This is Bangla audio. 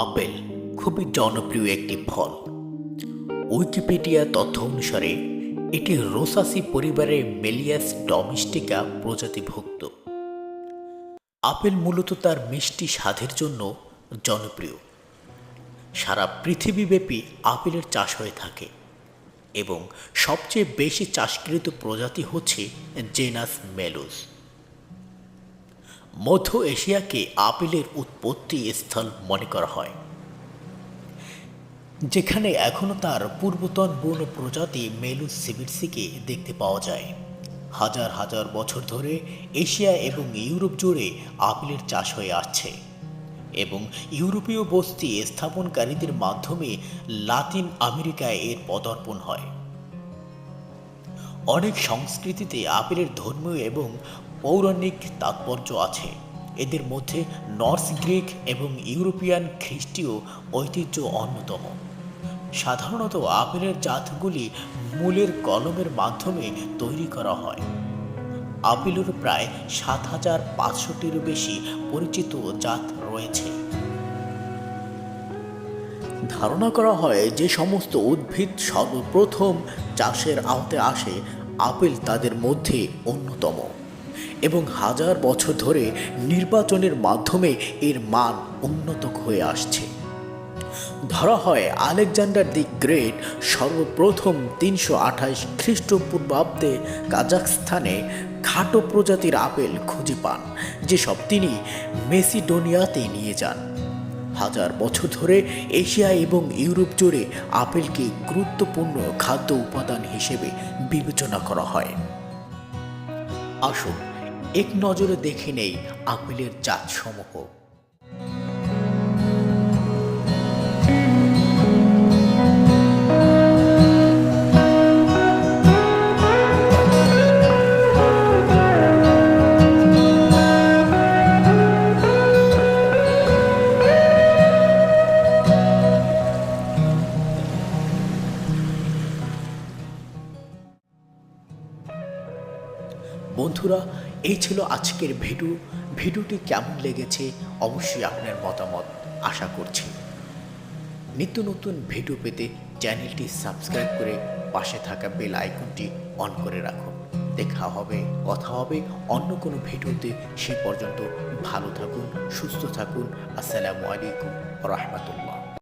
আপেল খুবই জনপ্রিয় একটি ফল। উইকিপিডিয়া তথ্য অনুসারে এটি রোসাসি পরিবারের মেলিয়াস ডোমেস্টিকা প্রজাতিভুক্ত। আপেল মূলত তার মিষ্টি স্বাদের জন্য জনপ্রিয়। সারা পৃথিবীব্যাপী আপেলের চাষ হয়ে থাকে এবং সবচেয়ে বেশি চাষকৃত প্রজাতি হচ্ছে জেনাস মেলোস। মধ্য এশিয়াকে আপেলের উৎপত্তি স্থল মনে করা হয়, যেখানে এখনও তার পূর্বতন বন্য প্রজাতি মেলুস সিবিটসিকে দেখতে পাওয়া যায়। হাজার হাজার বছর ধরে এশিয়া এবং ইউরোপ জুড়ে আপেলের চাষ হয়ে আসছে এবং ইউরোপীয় বস্তি স্থাপনকারীদের মাধ্যমে লাতিন আমেরিকায় এর পদার্পণ হয়। অনেক সংস্কৃতিতে আপেলের ধর্মীয় এবং পৌরাণিক তাৎপর্য আছে। এদের মধ্যে নর্স গ্রিক এবং ইউরোপিয়ান খ্রিস্টীয় ঐতিহ্য অন্যতম। সাধারণত আপেলের জাতগুলি মূলের কলমের মাধ্যমে তৈরি করা হয়। আপেলের প্রায় ৭,৫০০টিরও বেশি পরিচিত জাত রয়েছে। ধারণা করা হয় যে সমস্ত উদ্ভিদ সর্বপ্রথম চাষের আওতায় আসে, আপেল তাদের মধ্যে অন্যতম এবং হাজার বছর ধরে নির্বাচনের মাধ্যমে এর মান উন্নত হয়ে আসছে। ধরা হয় আলেকজান্ডার দি গ্রেট সর্বপ্রথম ৩২৮ খ্রিস্টপূর্বাব্দে কাজাখস্তানে খাটো প্রজাতির আপেল খুঁজে পান, যেসব তিনি মেসিডোনিয়াতে নিয়ে যান। হাজার বছর ধরে এশিয়া এবং ইউরোপ জুড়ে আপেলকে গুরুত্বপূর্ণ খাদ্য উপাদান হিসেবে বিবেচনা করা হয়। আসুন এক নজরে দেখে নেই আপেলের জাতসমূহ। বন্ধুরা, এই ছিল আজকের ভিডিওটি কেমন লেগেছে অবশ্যই আপনার মতামত আশা করছি। নিত্য নতুন ভিডিও পেতে চ্যানেলটি সাবস্ক্রাইব করে পাশে থাকা বেল আইকনটি অন করে রাখুন। কথা হবে অন্য কোনো ভিডিওতে। সে পর্যন্ত ভালো থাকুন, সুস্থ থাকুন। আসসালামু আলাইকুম ওয়া রাহমাতুল্লাহ।